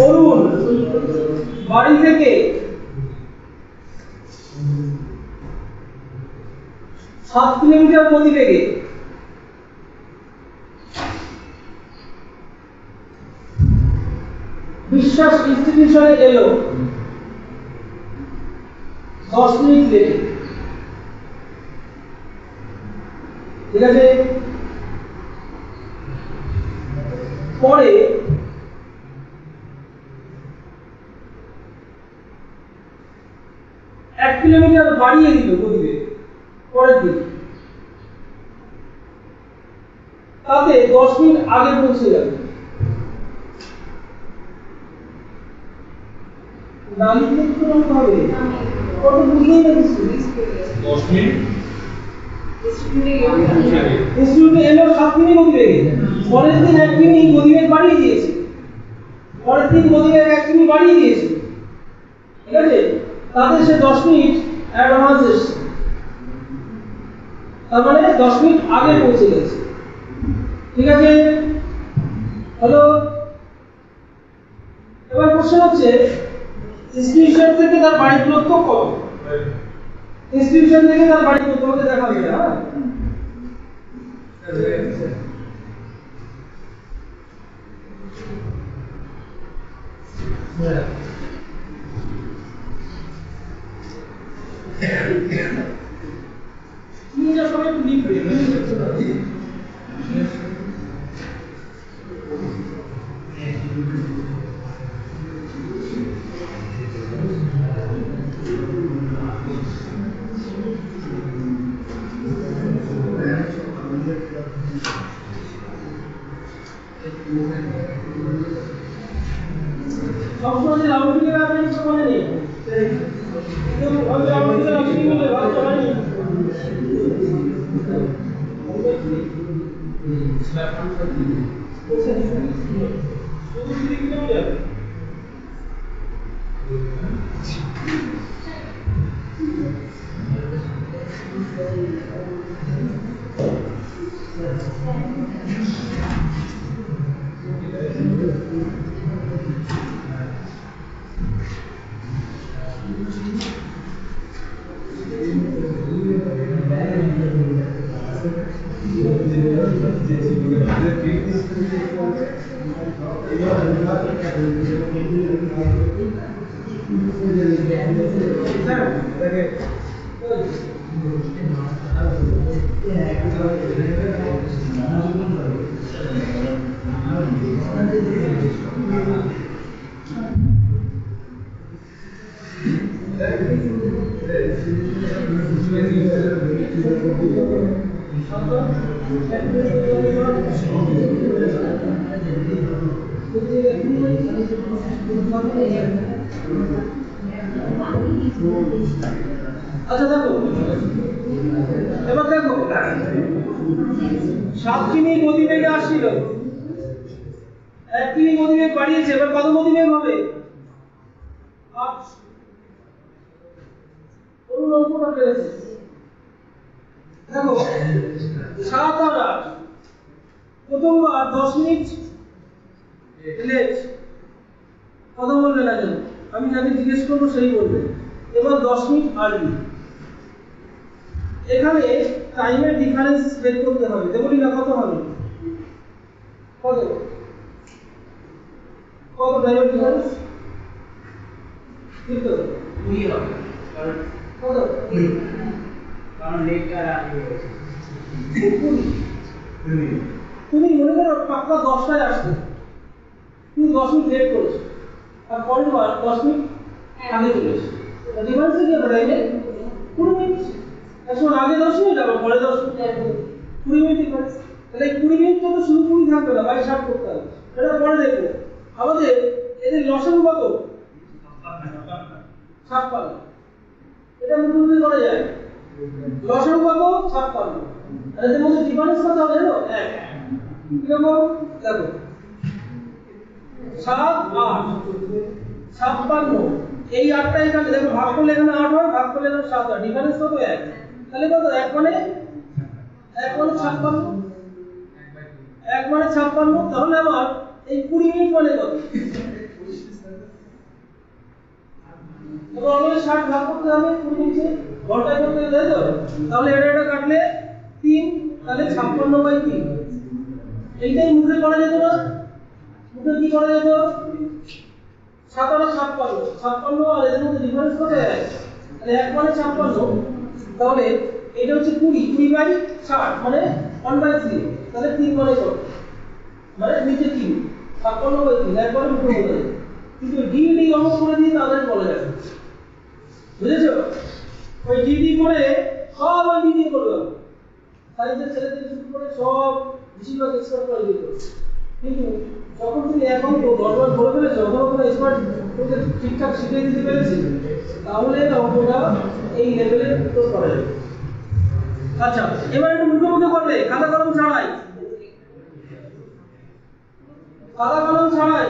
অরুণ বাড়ি থেকে 7 কিলোমিটার গতিবেগে বিশ্বাস ইনস্টিটিউশনে এলো 10 মিনিট লেটে। ঠিক আছে, পরে 1 কিলোমিটার বাড়িয়ে দিল গতিবেগ পরের দিন, তাতে 10 মিনিট আগে পৌঁছে গেল। নালিতে কোন ভাবে কত বুঝেই না কিছু 10 মিনিট ইনস্টিটিউটে এলো 7 মিনিট গতিবেগে, পরের দিন 1 মিনিট গতিবেগ বাড়িয়ে দিয়েছে, পরের দিন গতিবেগ 1 মিনিট বাড়িয়ে দিয়েছে। ঠিক আছে, তাতে সে 10 মিনিট অ্যাডভান্স এসেছে, তার মানে 10 মিনিট আগে পৌঁছে গেছে। ঠিক আছে, হলো। এবার প্রশ্ন হচ্ছে ইনস্টিটিউশন থেকে তার বাড়ি দূরত্ব কত? ইনস্টিটিউশন থেকে তার বাড়ি দূরত্ব আমাকে দেখাবে। হ্যাঁ, তুমি যা সবাই একটু লিখবে। সবসময় লাউডস্পিকার আপনি কিছু মনে নেই, কেউ হয়তো লাউডস্পিকার আপনি বলে ভাবতে পারেনি। আচ্ছা দেখো, এবার দেখো 7 কিমি গতিবেগে আসছিল, 1 কিমি গতিবেগ বাড়িয়েছে, এবার কত গতিবেগ হবে? 8। ওর অঙ্কটা বেড়েছে। দেখো 7 আর 8, প্রথমবার 10 মিনিট লেট। কথা বলবে না কেন, আমি যাকে জিজ্ঞেস করবো সেই বলবে। এবার 10 মিনিট আর্লি। এখানে টাইমের ডিফারেন্স বের করতে হবে, দেখুন না কত হবে, কত কত টাইমের ডিফারেন্স ঠিক তো 2 হবে, কারণ কত কারণ লেট আর আগে হয়েছে। তুমি মনে করো পাক্কা 10টায় আসবে, তুমি 10 মিনিট লেট করেছো, আর পরের বার 10 মিনিট আগে চলেছো, ডিফারেন্স কি হবে? টাইমে 20 মিনিট। এখন আগে 10 মিনিট, আবার পরে 10 মিনিট, 20 মিনিট ডিফারেন্স। তাহলে 20 মিনিট তো শুধু 20 থাকবে না, 22 করতে হবে। এটা পরে দেখো। আমাদের এদের লসাগু কত? 56। এটা মুখে করা যায়। লসাগু কত? 56। আর এদের মধ্যে ডিফারেন্স কত হবে জানো? 1। কিরকম দেখো, 7 8 56। এই 8টা এখানে দেখো, ভাগ করলে এখানে 8 হয়, ভাগ করলে এখানে 7 হয়, ডিফারেন্স কত? 1। তাহলে কত? 1 মানে 56। 1 মানে 56। তাহলে আমার এই 20 মিনিট মানে কত? এবার অলওয়েজ 60 ভাগ করতে হবে 20 মিনিটে ঘন্টায় করতে হবে, তাই তো? তাহলে এটা কাটলে 3, তাহলে 56/3। এইটাই মুখে করা যেত না? মুখে কি করা যেত? 7 আর 56, 56 আর এদের মধ্যে ডিফারেন্স কত হয়? তাহলে 1 মানে 56, তাহলে এটা হচ্ছে 20/60 মানে 1/3, তাহলে 3 মানে কত? মানে নিচে 3, 56/3 একবারে মুখে বলে দেবে। কিন্তু ডিডি অঙ্ক করে দিয়ে তাদের বলে যাবে, বুঝেছো? ওই ডিডি করে সব ওই ডিডি করবে, সাইন্সের ছেলে থেকে শুরু করে সব বেশিরভাগ এক্সপার্ট করে দিত। কিন্তু যখন তুমি এখন তো গড়বড় করে ফেলেছো, অথবা কোনো এক্সপার্ট তোকে ঠিকঠাক শিখিয়ে দিতে পেরেছি, তাহলে অঙ্কটা এই লেভেলে উত্তর করা যাবে। আচ্ছা, এবার একটু মুখে মুখে করবে, খাতা কলম ছাড়াই। খাতা কলম ছাড়াই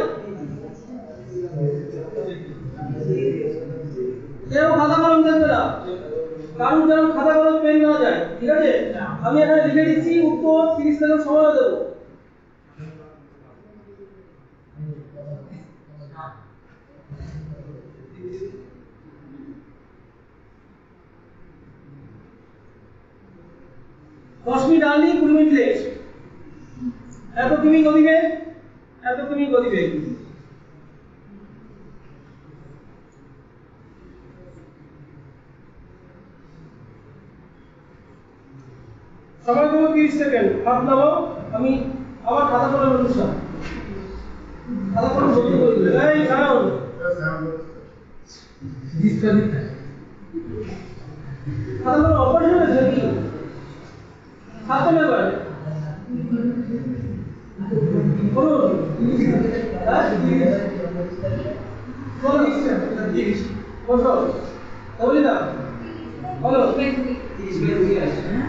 কেউ খাতা কলম দেখবে না, কারণ যেন খাতা কলম পেন না যায়, ঠিক আছে? আমি এখানে লিখে দিচ্ছি উত্তর, 30 সেকেন্ড সময় দেবো। দশ মিনিট আর্লি, 20 মিনিট লেট। এত তুমি গতিবেগ, এত তুমি গতিবেগ। সময় দেবো 30 সেকেন্ড। হাত নামাও, আমি আবার খাতা কলম অনুষ্ঠান। খাতা কলম বন্ধ করে দিলে এই কারণ খাতা কলম অপারেশন হয়েছে নাকি? হাতে নেবার বলুন। হ্যাঁ 30 বসো, বলি না বলো। 30/2 আছে না?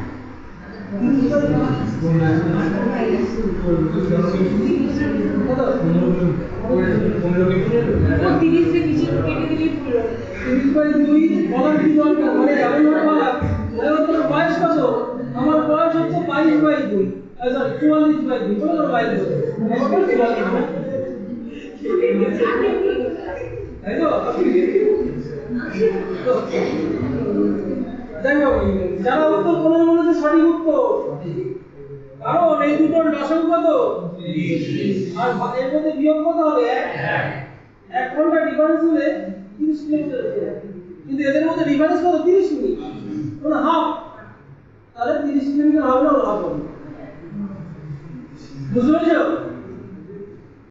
বয়স কত? আমার বয়স হচ্ছে 22/2, সরি 44/2, বলো 22, তাই তো? দেখো যারা উত্তর 15 বলেছে সঠিক উত্তর, কারণ এই দুটোর লসাগু কত? 30, আর এর মধ্যে বিয়োগ কত হবে? 1 ঘন্টা ডিফারেন্স হলে 30 কিলোমিটার, কিন্তু এদের মধ্যে ডিফারেন্স কত? 30 মিনিট, মানে হাফ। তাহলে 30 কিলোমিটার হবে না, হাফ হবে। বুঝতে পেরেছো?